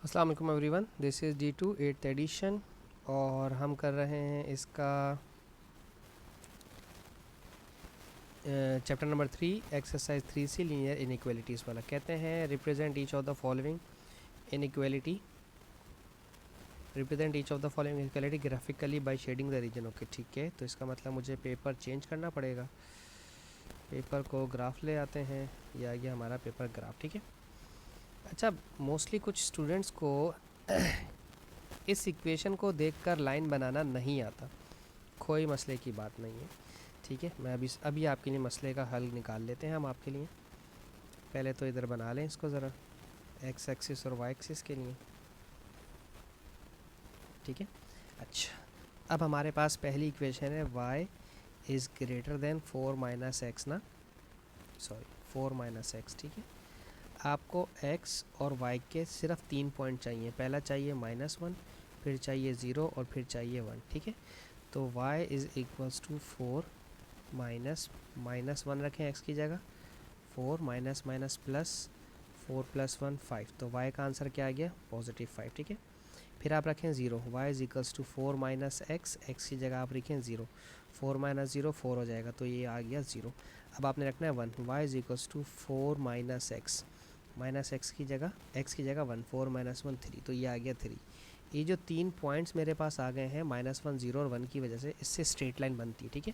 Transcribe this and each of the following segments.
अस्सलाम वालेकुम everyone, this is D2 8th addition और हम कर रहे हैं इसका chapter number 3 exercise 3C linear inequalities वाला। कहते हैं represent each of the following inequality graphically by shading the region. Okay ठीक है, तो इसका मतलब मुझे पेपर चेंज करना पड़ेगा। पेपर को ग्राफ ले आते हैं, ये आ गया हमारा पेपर ग्राफ। ठीक है, अच्छा मोस्टली कुछ स्टूडेंट्स को इस इक्वेशन को देखकर लाइन बनाना नहीं आता, कोई मसले की बात नहीं है। ठीक है, मैं अभी आपके लिए मसले का हल निकाल लेते हैं हम आपके लिए। पहले तो इधर बना लें इसको ज़रा, एक्स एक्सिस और वाई एक्सिस के लिए। ठीक है, अच्छा अब हमारे पास पहली इक्वेशन है y is greater than 4 minus x ना, सॉरी 4 माइनस एक्स। ठीक है, आपको x और y के सिर्फ 3 पॉइंट चाहिए। पहला चाहिए -1, फिर चाहिए 0 और फिर चाहिए 1। ठीक है, तो y इज़ इक्वल्स टू 4 -1 रखें x की जगह, 4 माइनस माइनस प्लस 4 + 1 5, तो y का आंसर क्या आ गया? पॉजिटिव 5। ठीक है, फिर आप रखें 0, y is equals to 4 minus x, x की जगह आप रखें 0, 4 माइनस 0 4 हो जाएगा, तो ये आ गया 0। अब आपने रखना है 1, y is equals to 4 minus x, minus x की जगह 1, 4 माइनस 1 3, तो ये आ गया 3। ये जो 3 पॉइंट्स मेरे पास आ गए हैं -1 0 और 1 की वजह से, इससे स्ट्रेट लाइन बनती है। ठीक है,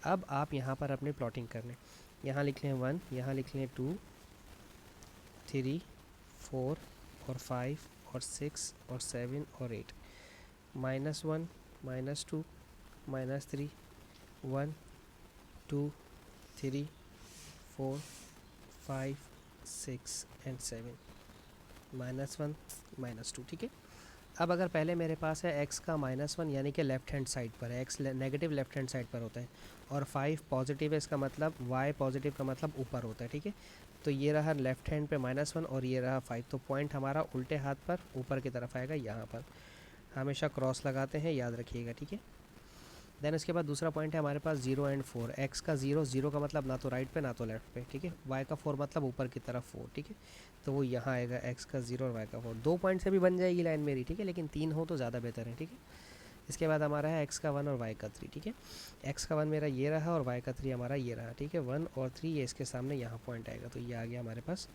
अब आप यहाँ पर अपनी प्लॉटिंग कर लें। यहाँ लिख लें 1, यहाँ लिख लें 2, 3, 4 और 5 और 6 और 7 और 8, -1 -2 -3 1 2 3 4 5 6 एंड 7, -1 -2। ठीक है, अब अगर पहले मेरे पास है x का -1 यानी कि लेफ़्ट हैंड साइड पर है, x negative left hand side पर होता है, और 5 पॉजिटिव है, इसका मतलब y पॉजिटिव का मतलब ऊपर होता है। ठीक है, तो ये रहा लेफ़्ट हैंड पे -1 और ये रहा 5, तो पॉइंट हमारा उल्टे हाथ पर ऊपर की तरफ आएगा। यहाँ पर हमेशा क्रॉस लगाते हैं, याद रखिएगा। ठीक है, देन उसके बाद दूसरा पॉइंट है हमारे पास 0 एंड 4, x का 0 का मतलब ना तो राइट पे ना तो लेफ्ट पे। ठीक है, y का 4 मतलब ऊपर की तरफ 4। ठीक है, तो वो यहाँ आएगा x का 0 और y का 4। 2 पॉइंट से भी बन जाएगी लाइन मेरी। ठीक है, लेकिन 3 हो तो ज़्यादा बेहतर है। ठीक है, इसके बाद हमारा है x का 1 और y का 3। ठीक है, x का 1 मेरा ये रहा और y का 3 हमारा ये रहा। ठीक है, 1 और 3 ये इसके सामने यहाँ पॉइंट आएगा, तो ये आ गया हमारे पास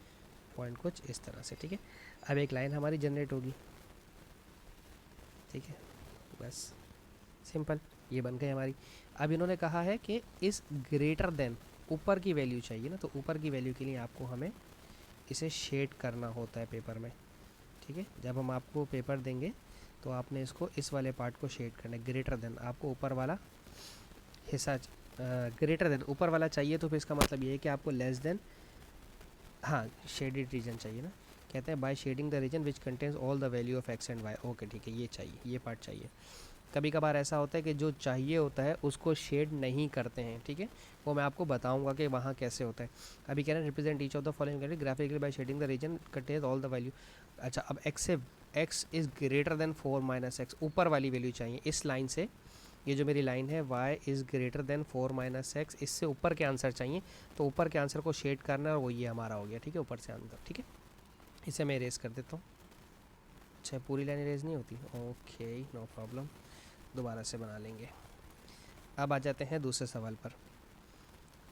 पॉइंट कुछ इस तरह से। ठीक है, अब एक लाइन हमारी जनरेट होगी। ठीक है, बस सिंपल, ये बन गई हमारी। अब इन्होंने कहा है कि इस ग्रेटर देन, ऊपर की वैल्यू चाहिए ना, तो ऊपर की वैल्यू के लिए आपको हमें इसे शेड करना होता है पेपर में। ठीक है, जब हम आपको पेपर देंगे तो आपने इसको इस वाले पार्ट को शेड करना है। ग्रेटर देन आपको ऊपर वाला हिस्सा, ग्रेटर देन ऊपर वाला चाहिए, तो फिर इसका मतलब ये है कि आपको लेस देन, हाँ शेडेड रीजन चाहिए ना। कहते हैं by shading the region which contains all the value of x and y. Okay ठीक है, ये चाहिए, ये पार्ट चाहिए। कभी कभार ऐसा होता है कि जो चाहिए होता है उसको शेड नहीं करते हैं। ठीक है, वो मैं आपको बताऊंगा कि वहाँ कैसे होता है। अभी कह रहे हैं represent each of the following graphically by shading the region contains all the value. अच्छा, अब एक्स से x is greater than 4 minus x, ऊपर वाली वैल्यू चाहिए इस लाइन से। ये जो मेरी लाइन है y is greater than 4 minus x, इससे ऊपर के आंसर चाहिए, तो ऊपर के आंसर को शेड करना है और वो ये हमारा हो गया। ठीक है, ऊपर से आंसर। ठीक है, इसे मैं इरेज कर देता हूँ। अच्छा, पूरी लाइन इरेज नहीं होती, ओके नो प्रॉब्लम, दोबारा से बना लेंगे। अब आ जाते हैं दूसरे सवाल पर,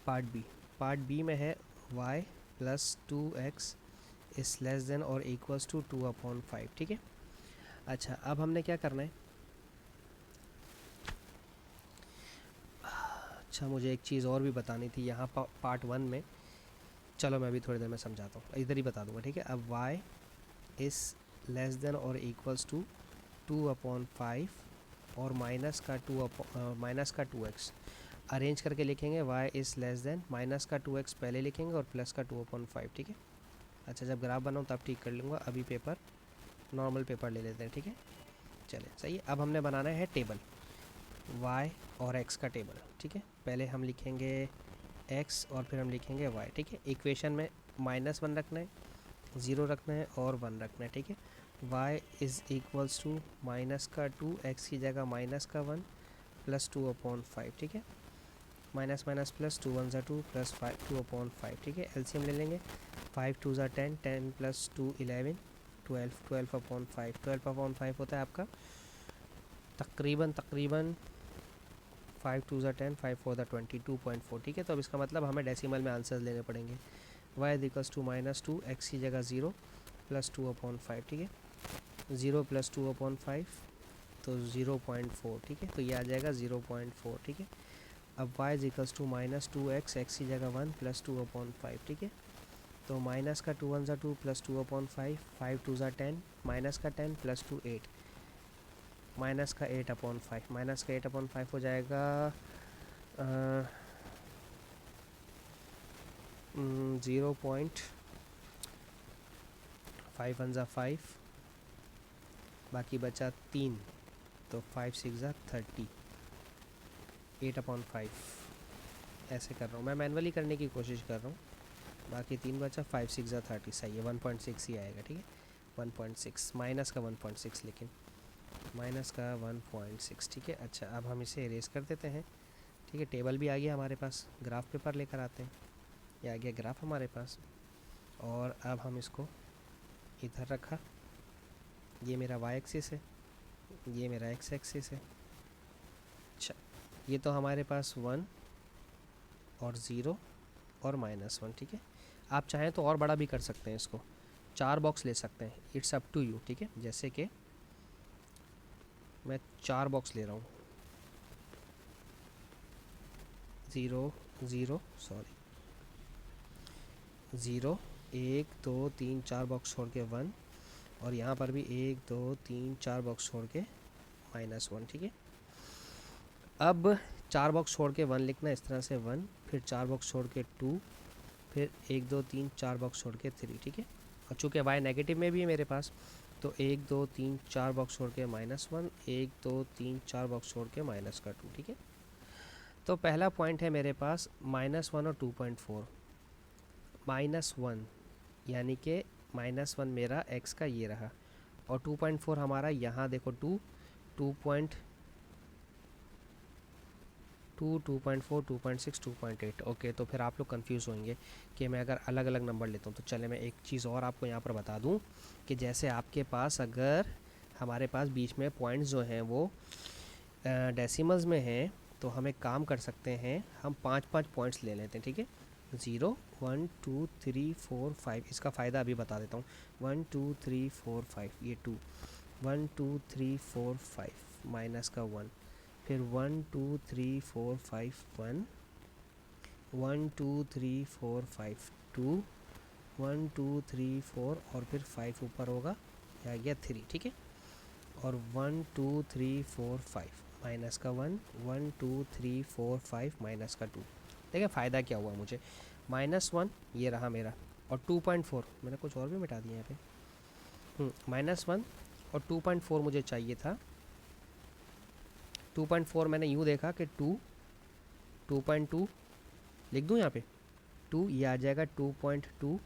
पार्ट बी। पार्ट बी में है y plus 2x is less than और इक्वल्स टू 2/5। ठीक है, अच्छा अब हमने क्या करना है। अच्छा, मुझे एक चीज़ और भी बतानी थी यहाँ पार्ट 1 में, चलो मैं अभी थोड़ी देर में समझाता हूँ, इधर ही बता दूँगा। ठीक है, अब y इज़ लेस देन और इक्वल्स टू 2/5 और माइनस का 2x अरेंज करके लिखेंगे। y is less than, minus का 2x पहले लिखेंगे और प्लस का 2/5। ठीक है, अच्छा जब ग्राफ बनाऊँ तब ठीक कर लूँगा, अभी पेपर नॉर्मल पेपर ले लेते हैं। ठीक है, चले सही है। अब हमने बनाना है टेबल y और x का टेबल। ठीक है, पहले हम लिखेंगे x और फिर हम लिखेंगे y। ठीक है, इक्वेशन में -1 रखना है, 0 रखना है और 1 रखना है। ठीक है, y is equals to minus का 2, x की जगह माइनस का 1 प्लस 2/5। ठीक है, माइनस माइनस प्लस 2 1 2 प्लस 2/5। ठीक है, एलसीएम ले लेंगे, 5 2 10, 10 प्लस 2 11, 12 अपॉन 5, 12 अपॉन 5 होता है आपका तकरीबन 5 2 10, 5 4 22.4, ठीक है। तो अब इसका मतलब हमें डेसिमल में आंसर लेने पड़ेंगे। y इक्वल्स टू -2, x की जगह 0 प्लस 2 अपॉन 5, ठीक है। 0 प्लस 2 अपॉन 5 तो 0.4, ठीक है। तो ये आ जाएगा 0.4, ठीक है। अब y equals to -2x, x की जगह 1 प्लस 2 अपॉन 5, ठीक है। तो माइनस का 2 1 2 प्लस 2 अपॉन 5, 5 2 10, माइनस का 10 प्लस 2 8, माइनस का 8 अपॉन 5, माइनस का 8 अपॉन 5 हो जाएगा 0.5 1 5, बाकी बचा 3, तो 5 6 30, 8 अपॉन 5 ऐसे कर रहा हूँ मैं, मैनुअली करने की कोशिश कर रहा हूँ। बाकी 3 बचा, 5 6 30, सही है, 1.6 ही आएगा, ठीक है। 1.6 माइनस का 1.6, लेकिन माइनस का 1.6, ठीक है। अच्छा, अब हम इसे इरेज कर देते हैं, ठीक है। टेबल भी आ गया हमारे पास, ग्राफ पेपर लेकर आते हैं, ये आ गया ग्राफ हमारे पास। और अब हम इसको इधर रखा, ये मेरा y एक्सिस है, ये मेरा x एक्सिस है। अच्छा, ये तो हमारे पास 1 और 0 और -1, ठीक है। आप चाहें तो और बड़ा भी कर सकते हैं, इसको 4 बॉक्स ले सकते हैं, इट्स अप टू यू, ठीक है। जैसे कि मैं 4 बॉक्स ले रहा हूँ, 0 0 सॉरी 0 1 2 3 4 बॉक्स छोड़ के 1, और यहाँ पर भी 1 2 3 4 बॉक्स छोड़ के -1, ठीक है। अब 4 बॉक्स छोड़ के 1 लिखना, इस तरह से 1, फिर 4 बॉक्स छोड़ के 2, फिर 1 2 3 4 बॉक्स छोड़ के 3, ठीक है। और चूँकि y नेगेटिव में भी है मेरे पास, तो 1 2 3 4 बॉक्स छोड़ के -1, 1 2 3 4 बॉक्स छोड़ के -2, ठीक है। तो पहला पॉइंट है मेरे पास -1 और 2.4, -1 यानी कि -1 मेरा x का ये रहा, और 2.4 हमारा यहाँ देखो 2 2.2 2.4 2.6 2.8। ओके, तो फिर आप लोग कंफ्यूज होंगे कि मैं अगर अलग अलग नंबर लेता हूँ। तो चले मैं एक चीज़ और आपको यहाँ पर बता दूँ कि जैसे आपके पास अगर हमारे पास बीच में पॉइंट्स जो हैं वो डेसिमल्स में हैं, तो हम एक काम कर सकते हैं, हम 5 पॉइंट्स ले लेते हैं, ठीक है। 0 1 2 3 4 5, इसका फ़ायदा अभी बता देता हूँ। 1 2 3 4 5, ये 2, 1 2 3 4 5, माइनस का 1, फिर 1 2 3 4 5 1, 1 2 3 4 5 2, 1 2 3 4, और फिर 5 ऊपर होगा, आ गया 3, ठीक है। और 1 2 3 4 5, माइनस का 1, 1 2 3 4 5, माइनस का 2। देखिए फ़ायदा क्या हुआ मुझे, -1 ये रहा मेरा, और 2.4 मैंने कुछ और भी मिटा दिया यहाँ पे, -1 और 2.4 मुझे चाहिए था। 2.4 मैंने यूँ देखा कि 2.2 लिख दूँ यहाँ पे, 2 ये आ जाएगा 2.2,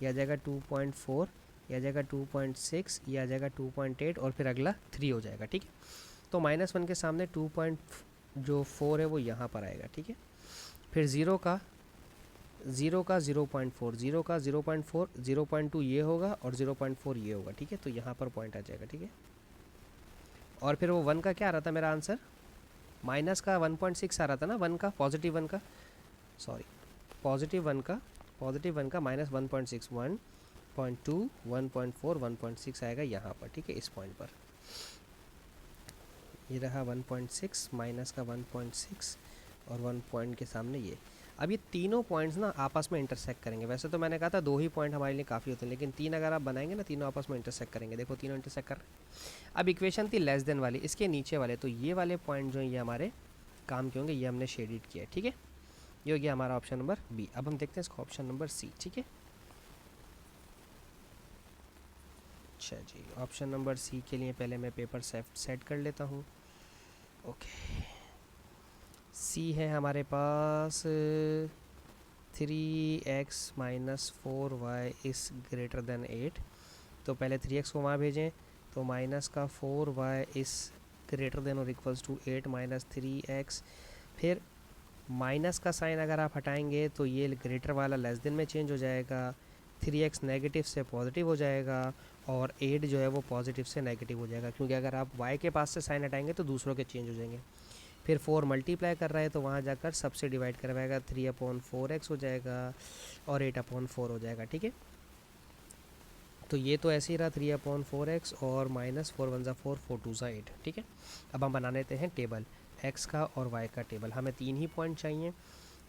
ये आ जाएगा 2.4, ये आ जाएगा 2.6, ये आ जाएगा 2.8, और फिर अगला 3 हो जाएगा, ठीक है। तो -1 के सामने 2.4 है वो यहाँ पर आएगा, ठीक है। फिर 0 का 0.4, 0 का 0.4, 0.2 ये होगा, और 0.4 ये होगा, ठीक है। तो यहाँ पर पॉइंट आ जाएगा, ठीक है। और फिर वो 1 का क्या आ रहा था मेरा आंसर, माइनस का 1.6 आ रहा था ना, 1 का पॉजिटिव 1 का, सॉरी पॉजिटिव 1 का -1.6, 1.2 1.4 1.6 आएगा यहाँ पर, ठीक है, इस पॉइंट पर। ये रहा 1.6, माइनस का 1.6, और 1 पॉइंट के सामने ये। अब ये तीनों पॉइंट्स ना आपस में इंटरसेक्ट करेंगे। वैसे तो मैंने कहा था 2 ही पॉइंट हमारे लिए काफ़ी होते हैं, लेकिन 3 अगर आप बनाएंगे ना, तीनों आपस में इंटरसेक्ट करेंगे। देखो तीनों इंटरसेक्ट कर रहे हैं। अब इक्वेशन थी लेस देन वाली, इसके नीचे वाले, तो ये वाले पॉइंट जो हैं ये हमारे काम के होंगे, ये हमने शेडिड किया है, ठीक है। ये हो गया हमारा ऑप्शन नंबर बी। अब हम देखते हैं इसका ऑप्शन नंबर सी, ठीक है। अच्छा जी, ऑप्शन नंबर सी के लिए पहले मैं पेपर सेट कर लेता हूँ। ओके, सी है हमारे पास 3x - 4y is greater then 8। तो पहले 3x को वहाँ भेजें, तो माइनस का 4y इज़ ग्रेटर देन और इक्वल्स टू 8 - 3x। फिर माइनस का साइन अगर आप हटाएंगे तो ये ग्रेटर वाला लेस देन में चेंज हो जाएगा, 3x नेगेटिव से पॉजिटिव हो जाएगा और 8 जो है वो पॉजिटिव से नेगेटिव हो जाएगा, क्योंकि अगर आप y के पास से साइन हटाएंगे तो दूसरों के चेंज हो जाएंगे। फिर 4 मल्टीप्लाई कर रहा है तो वहाँ जाकर सबसे डिवाइड करवाएगा, 3/4x हो जाएगा और 8/4 हो जाएगा। ठीक है, तो ये तो ऐसे ही रहा 3/4x और -4 1 4 4 2 8। ठीक है, अब हम बना लेते हैं टेबल x का और y का टेबल। हमें 3 ही पॉइंट चाहिए।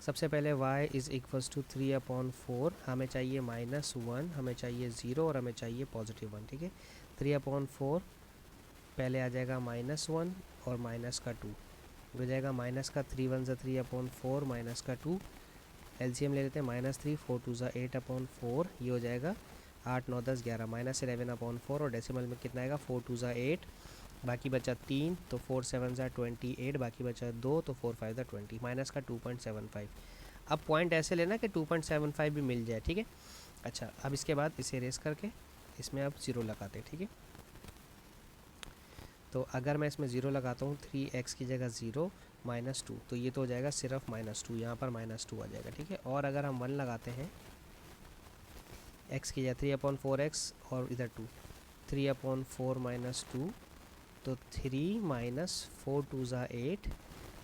सबसे पहले y इज़ इक्वल्स टू 3/4, हमें चाहिए -1, हमें चाहिए 0 और हमें चाहिए +1। ठीक है, 3/4 पहले आ जाएगा -1 और माइनस का 2 हो जाएगा, माइनस का 3 1 3/4 माइनस का 2, एलसीएम ले लेते हैं, -3 4 2 8/4, ये हो जाएगा 8 9 10 11, -11/4 और डेसिमल में कितना आएगा 4 2 8, बाकी बचा 3 तो 4 7 28, बाकी बचा 2 तो 4 5 20, माइनस का 2.75। अब पॉइंट ऐसे लेना कि 2.75 भी मिल जाए। ठीक है, अच्छा अब इसके बाद इसे रेस करके इसमें अब 0 लगाते हैं। ठीक है, तो अगर मैं इसमें 0 लगाता हूँ 3x की जगह 0 -2, तो ये तो हो जाएगा सिर्फ -2, यहाँ पर -2 आ जाएगा। ठीक है, और अगर हम 1 लगाते हैं x की जगह 3/4x और इधर 2, 3/4 -2, तो 3 -4 2 8,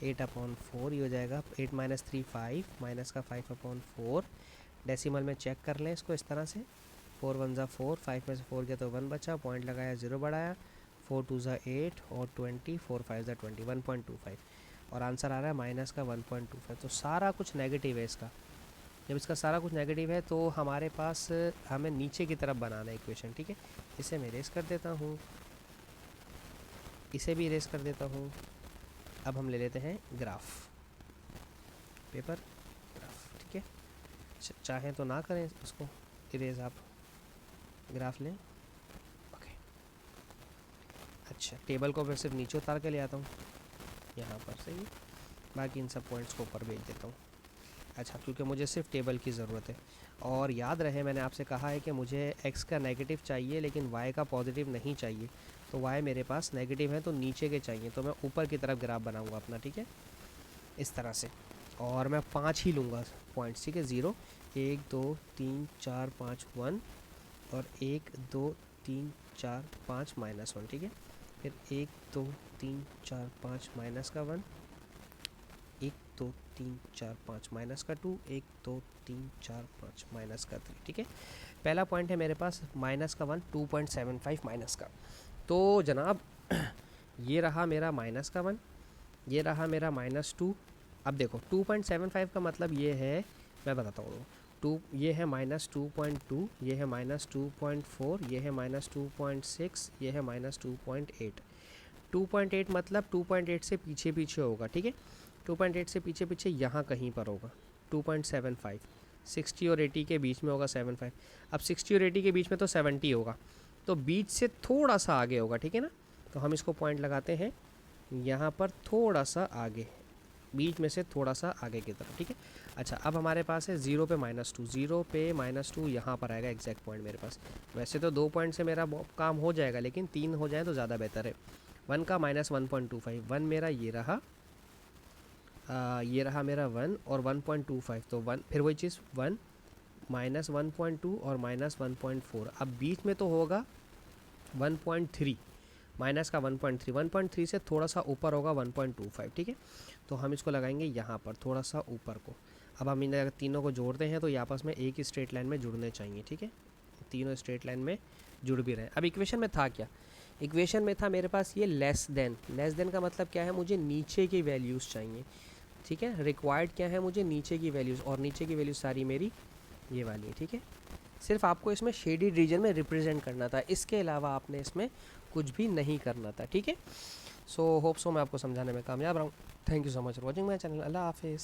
8/4 ये हो जाएगा, 8 - 3 5, माइनस का 5/4। डेसिमल में चेक कर लें इसको इस तरह से, 4 1 4, 5 में से 4 गया तो 1 बचा, पॉइंट लगाया 0 बढ़ाया, 4 2 8 और 20, 4 5 20, 1.25 और आंसर आ रहा है माइनस का 1.25। तो सारा कुछ नेगेटिव है इसका। जब इसका सारा कुछ नेगेटिव है तो हमारे पास हमें नीचे की तरफ बनाना है इक्वेशन। ठीक है, इसे मैं इरेज कर देता हूँ, इसे भी इरेज कर देता हूँ। अब हम ले लेते हैं ग्राफ पेपर, ग्राफ। ठीक है, चाहें तो ना करें उसको इरेज, आप ग्राफ लें। ओके, अच्छा टेबल को मैं सिर्फ नीचे उतार के ले आता हूँ यहाँ पर, सही, बाकी इन सब पॉइंट्स को ऊपर भेज देता हूँ। अच्छा, क्योंकि मुझे सिर्फ टेबल की ज़रूरत है, और याद रहे मैंने आपसे कहा है कि मुझे x का नेगेटिव चाहिए लेकिन y का पॉजिटिव नहीं चाहिए, तो y मेरे पास नेगेटिव है तो नीचे के चाहिए, तो मैं ऊपर की तरफ ग्राफ बनाऊंगा अपना। ठीक है, इस तरह से, और मैं 5 ही लूँगा पॉइंट्स। ठीक है, 0 1 2 3 4 5 1 और 1 2 3 4 5 -1। ठीक है, फिर 1 2 3 4 5 माइनस का 1, 1 2 3 4 5 माइनस का 2, 1 2 3 4 5 माइनस का 3। ठीक है, पहला पॉइंट है मेरे पास माइनस का 1, 2.75 माइनस का। तो जनाब ये रहा मेरा माइनस का 1, ये रहा मेरा -2। अब देखो 2.75 का मतलब ये है, मैं बताता हूँ, 2 ये है -2.2, ये है -2.4, ये है -2.6, ये है -2.8। 2.8 मतलब 2.8 से पीछे पीछे होगा। ठीक है, 2.8 से पीछे पीछे यहाँ कहीं पर होगा। 2.75 60 और 80 के बीच में होगा 75। अब 60 और 80 के बीच में तो 70 होगा, तो बीच से थोड़ा सा आगे होगा। ठीक है ना, तो हम इसको पॉइंट लगाते हैं यहाँ पर थोड़ा सा आगे, बीच में से थोड़ा सा आगे की तरफ। ठीक है, अच्छा अब हमारे पास है 0 पे -2, 0 पे -2 यहाँ पर आएगा एग्जैक्ट पॉइंट मेरे पास। वैसे तो 2 पॉइंट से मेरा काम हो जाएगा, लेकिन 3 हो जाए तो ज़्यादा बेहतर है। 1 का -1.25, 1 मेरा ये रहा, ये रहा मेरा 1 और 1.25, तो 1 फिर वही चीज़ 1 -1.2 और -1.4। अब बीच में तो होगा 1.3, माइनस का 1.3, 1.3 से थोड़ा सा ऊपर होगा 1.25। ठीक है, तो हम इसको लगाएंगे यहाँ पर थोड़ा सा ऊपर को। अब हम इन तीनों को जोड़ते हैं तो ये आपस में एक ही स्ट्रेट लाइन में जुड़ने चाहिए। ठीक है, तीनों स्ट्रेट लाइन में जुड़ भी रहे। अब इक्वेशन में था क्या, इक्वेशन में था मेरे पास ये लेस देन का मतलब क्या है, मुझे नीचे की वैल्यूज़ चाहिए। ठीक है, रिक्वायर्ड क्या है, मुझे नीचे की वैल्यूज़, और नीचे की वैल्यूज़ सारी मेरी ये वाली है। ठीक है, सिर्फ आपको इसमें शेडेड रीजन में रिप्रेजेंट करना था, इसके अलावा आपने इसमें कुछ भी नहीं करना था। ठीक है, सो होप सो मैं आपको समझाने में कामयाब रहा हूँ। Thank you so much for watching my channel. अल्लाह हाफिज़।